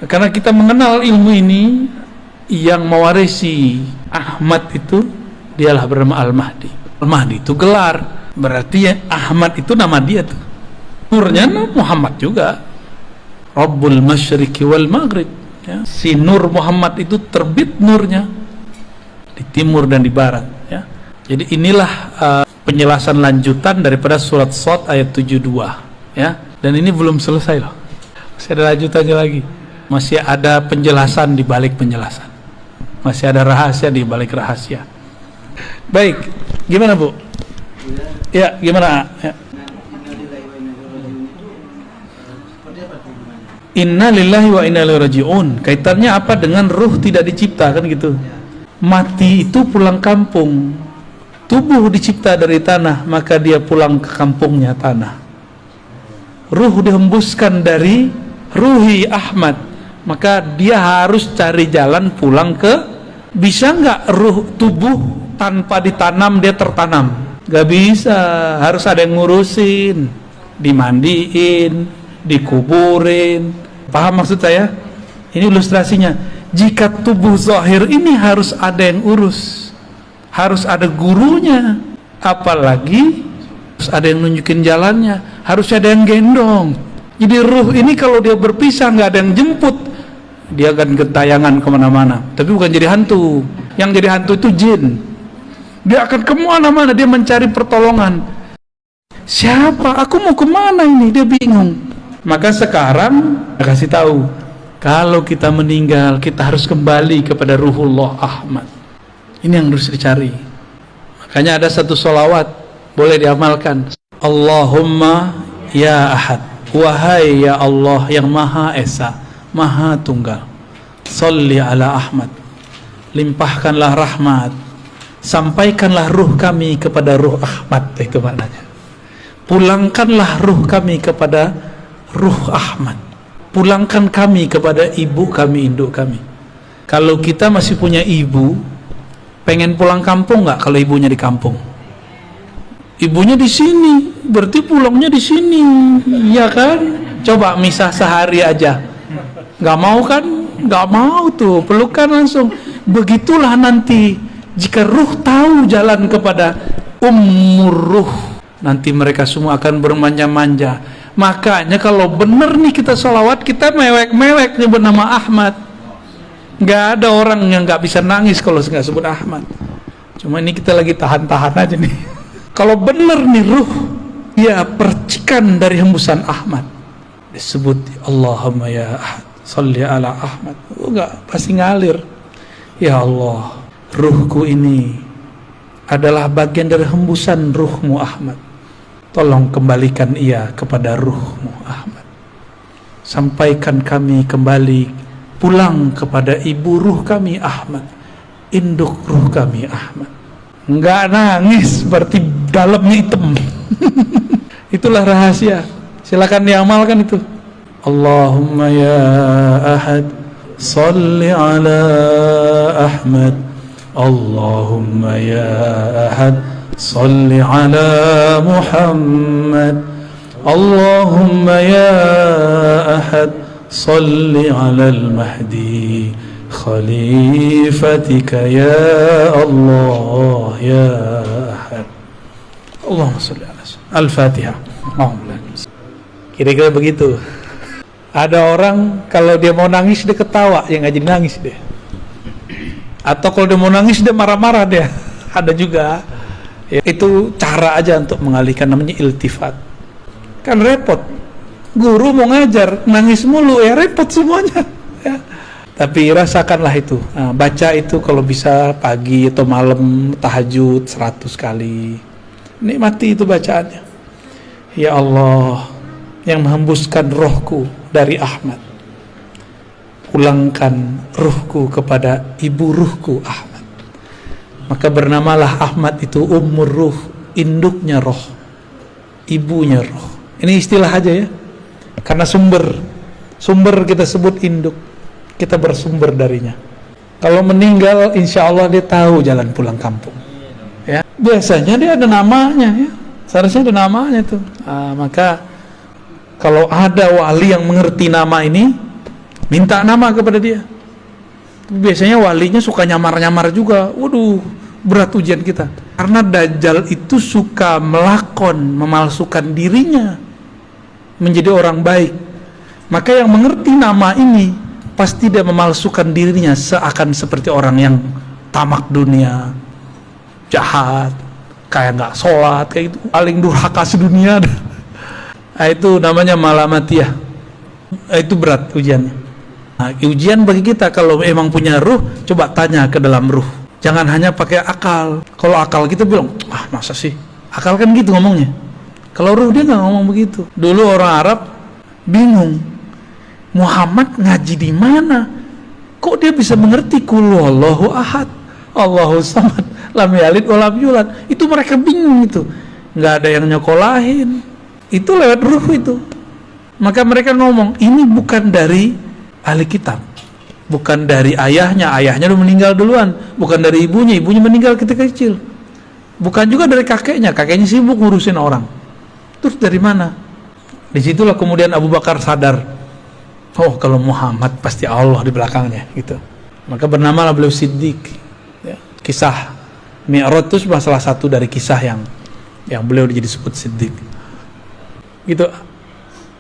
Karena kita mengenal ilmu ini, yang mewarisi Ahmad itu dialah bernama Al-Mahdi. Al-Mahdi itu gelar, berarti Ahmad itu nama dia tuh. Nurnya Muhammad juga, Rabbul Masyriqi wal Maghrib, ya. Si Nur Muhammad itu terbit nurnya di timur dan di barat, ya. Jadi inilah penjelasan lanjutan daripada surat Shad ayat 72, ya. Dan ini belum selesai loh, masih ada lanjutannya lagi, masih ada penjelasan di balik penjelasan, masih ada rahasia di balik rahasia. Baik, gimana Bu? Ya, gimana? Ya. Inna lillahi wa inna ilaihi raji'un. Kaitannya apa dengan ruh tidak dicipta, kan gitu. Mati itu pulang kampung. Tubuh dicipta dari tanah, maka dia pulang ke kampungnya tanah. Ruh dihembuskan dari ruhi Ahmad, maka dia harus cari jalan pulang ke. Bisa nggak ruh tubuh tanpa ditanam dia tertanam? Gak bisa, harus ada yang ngurusin, dimandiin, dikuburin. Paham maksud saya? Ini ilustrasinya. Jika tubuh zahir ini harus ada yang urus, harus ada gurunya, apalagi harus ada yang nunjukin jalannya, harus ada yang gendong. Jadi ruh ini kalau dia berpisah nggak ada yang jemput, dia akan gentayangan kemana-mana. Tapi bukan jadi hantu. Yang jadi hantu itu jin. Dia akan kemana-mana, dia mencari pertolongan. Siapa? Aku mau kemana ini? Dia bingung. Maka sekarang kasih tahu, kalau kita meninggal kita harus kembali kepada Ruhullah Ahmad. Ini yang harus dicari. Makanya ada satu sholawat boleh diamalkan. Allahumma ya Ahad, wahai ya Allah yang Maha Esa, Maha Tunggal, sholli ala Ahmad, limpahkanlah rahmat, sampaikanlah ruh kami kepada ruh Ahmad. Itu maknanya. Pulangkanlah ruh kami kepada ruh Ahmad, pulangkan kami kepada ibu kami, induk kami. Kalau kita masih punya ibu, pengen pulang kampung nggak? Kalau ibunya di kampung, ibunya di sini, berarti pulangnya di sini, ya kan? Coba misah sehari aja, nggak mau kan? Nggak mau tuh, pelukan langsung. Begitulah nanti jika ruh tahu jalan kepada ummur ruh, nanti mereka semua akan bermanja-manja. Makanya kalau bener nih kita sholawat, kita mewek-mewek nyebut nama Ahmad. Nggak ada orang yang nggak bisa nangis kalau nggak sebut Ahmad. Cuma ini kita lagi tahan-tahan aja nih. Kalau bener nih ruh, ya percikan dari hembusan Ahmad, disebut Allahumma ya Ahad, sholli ala Ahmad. Nggak, pasti ngalir. Ya Allah, ruhku ini adalah bagian dari hembusan ruhmu Ahmad. Tolong kembalikan ia kepada ruhmu Ahmad. Sampaikan kami kembali pulang kepada ibu ruh kami Ahmad, induk ruh kami Ahmad. Enggak nangis, berarti dalamnya hitam. Itulah rahasia. Silakan diamalkan itu. Allahumma ya Ahad, sholli ala Ahmad. Allahumma ya Ahad, salli ala Muhammad. Allahumma ya Ahad, salli ala al-Mahdi khalifatika ya Allah ya Ahad. Allahumma salli ala Al-Fatihah. Kira-kira begitu. Ada orang kalau dia mau nangis dia ketawa, yang nggak jadi nangis dia. Atau kalau dia mau nangis dia marah-marah dia. Ada juga. Ya, itu cara aja untuk mengalihkan, namanya iltifat. Kan repot, guru mau ngajar nangis mulu, ya repot semuanya, ya. Tapi rasakanlah itu. Nah, baca itu kalau bisa pagi atau malam, tahajud 100 kali, nikmati itu bacaannya. Ya Allah yang menghembuskan rohku dari Ahmad, pulangkan ruhku kepada ibu ruhku Ahmad. Maka bernamalah Ahmad itu ummur ruh, induknya roh, ibunya roh. Ini istilah aja ya, karena sumber kita sebut induk, kita bersumber darinya. Kalau meninggal insya Allah dia tahu jalan pulang kampung, ya. Biasanya dia ada namanya, ya. Seharusnya ada namanya tuh. Maka kalau ada wali yang mengerti nama ini, minta nama kepada dia. Biasanya walinya suka nyamar-nyamar juga. Waduh, berat ujian kita. Karena Dajjal itu suka memalsukan dirinya menjadi orang baik. Maka yang mengerti nama ini pasti dia memalsukan dirinya seakan seperti orang yang tamak dunia, jahat, kayak nggak sholat, kayak itu paling durhaka sedunia. Nah, itu namanya malamatiyah. Itu berat ujiannya. Nah, ujian bagi kita kalau emang punya ruh, coba tanya ke dalam ruh. Jangan hanya pakai akal. Kalau akal kita bilang, masa sih? Akal kan gitu ngomongnya. Kalau ruh dia nggak ngomong begitu. Dulu orang Arab bingung, Muhammad ngaji di mana? Kok dia bisa mengerti qul huwallahu ahad, Allahu samad, lam yalid wa lam yulad? Itu mereka bingung itu. Nggak ada yang nyokolahin. Itu lewat ruh itu. Maka mereka ngomong, ini bukan dari ahli kitab, bukan dari ayahnya udah meninggal duluan, bukan dari ibunya meninggal ketika kecil, bukan juga dari kakeknya sibuk ngurusin orang. Terus dari mana? Disitulah kemudian Abu Bakar sadar, oh kalau Muhammad pasti Allah di belakangnya gitu. Maka bernamalah beliau Siddiq. Ya, kisah Mi'raj itu salah satu dari kisah yang beliau jadi disebut Siddiq. Gitu.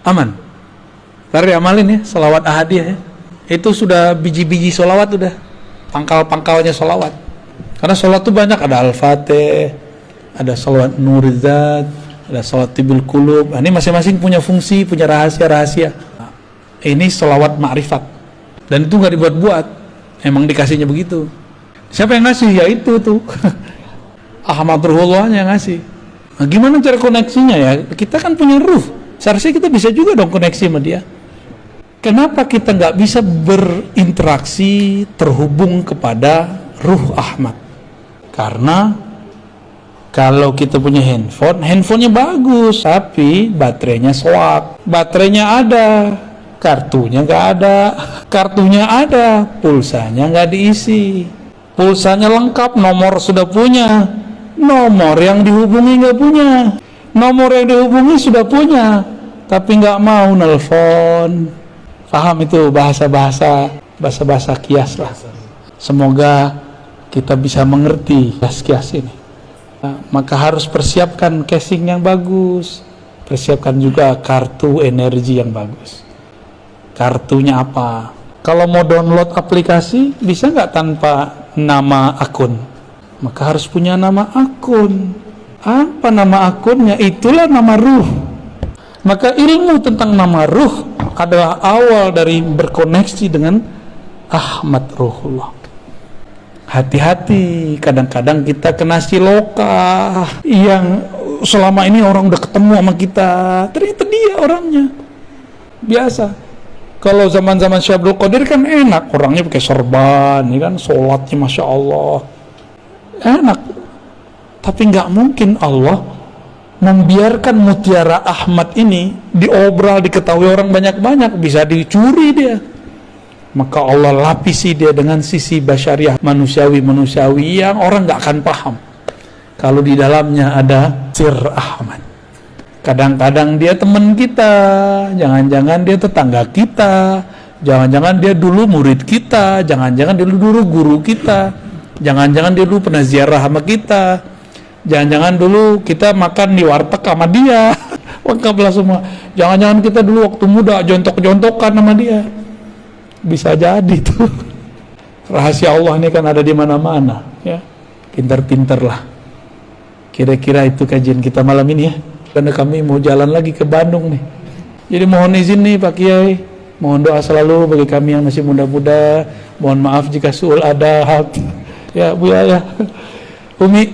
Aman. Tadi amalin ya, sholawat ahadiyah ya. Itu sudah biji-biji sholawat, udah pangkal-pangkalnya sholawat. Karena sholawat itu banyak, ada Al-Fatih, ada sholawat Nurizat, ada sholawat Tibul Qulub. Nah, ini masing-masing punya fungsi, punya rahasia-rahasia. Nah, ini sholawat ma'rifat. Dan itu nggak dibuat-buat, emang dikasihnya begitu. Siapa yang ngasih? Ya itu tuh Ahmad Ruhullah yang ngasih. Nah, gimana cara koneksinya ya? Kita kan punya ruh. Seharusnya kita bisa juga dong koneksi sama dia. Kenapa kita nggak bisa berinteraksi, terhubung kepada ruh Ahmad? Karena kalau kita punya handphonenya bagus, tapi baterainya soak. Baterainya ada, kartunya nggak ada. Kartunya ada, pulsanya nggak diisi. Pulsanya lengkap, nomor sudah punya, nomor yang dihubungi nggak punya. Nomor yang dihubungi sudah punya, tapi nggak mau nelpon. Paham itu bahasa-bahasa kias lah. Semoga kita bisa mengerti kias-kias ini. Nah, maka harus persiapkan casing yang bagus, persiapkan juga kartu energi yang bagus. Kartunya apa? Kalau mau download aplikasi bisa nggak tanpa nama akun? Maka harus punya nama akun. Apa nama akunnya? Itulah nama ruh. Maka ilmu tentang nama ruh adalah awal dari berkoneksi dengan Ahmad Ruhullah. Hati-hati, kadang-kadang kita kena siloka yang selama ini orang udah ketemu sama kita, ternyata dia orangnya. Biasa. Kalau zaman-zaman Syekh Abdul Qadir kan enak, orangnya pakai sorban, ya kan, sholatnya Masya Allah. Enak. Tapi nggak mungkin Allah membiarkan mutiara Ahmad ini diobral, diketahui orang banyak-banyak, bisa dicuri dia. Maka Allah lapisi dia dengan sisi basyariah, manusiawi yang orang nggak akan paham kalau di dalamnya ada sir Ahmad. Kadang-kadang dia teman kita, jangan-jangan dia tetangga kita, jangan-jangan dia dulu murid kita, jangan-jangan dia dulu guru kita, jangan-jangan dia dulu pernah ziarah sama kita, jangan-jangan dulu kita makan di warteg sama dia. Lengkaplah semua. Jangan-jangan kita dulu waktu muda jontok-jontokan sama dia. Bisa jadi tuh. Rahasia Allah ini kan ada di mana-mana, ya. Pintar-pintarlah. Kira-kira itu kajian kita malam ini ya. Karena kami mau jalan lagi ke Bandung nih. Jadi mohon izin nih Pak Kiai, mohon doa selalu bagi kami yang masih muda-muda. Mohon maaf jika suul adab. Ya Bu ya. Umi,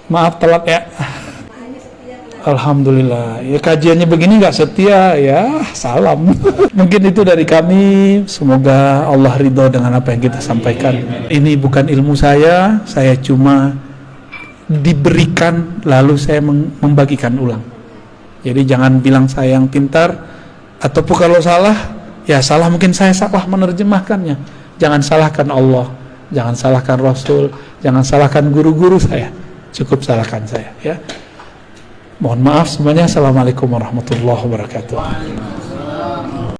maaf telat ya. Alhamdulillah. Ya kajiannya begini nggak setia ya, salam. Mungkin itu dari kami. Semoga Allah ridho dengan apa yang kita sampaikan. Ini bukan ilmu saya cuma diberikan lalu saya membagikan ulang. Jadi jangan bilang saya yang pintar, ataupun kalau salah, ya salah mungkin saya salah menerjemahkannya. Jangan salahkan Allah, jangan salahkan Rasul, jangan salahkan guru-guru saya. Cukup salahkan saya ya. Mohon maaf semuanya. Assalamualaikum warahmatullahi wabarakatuh.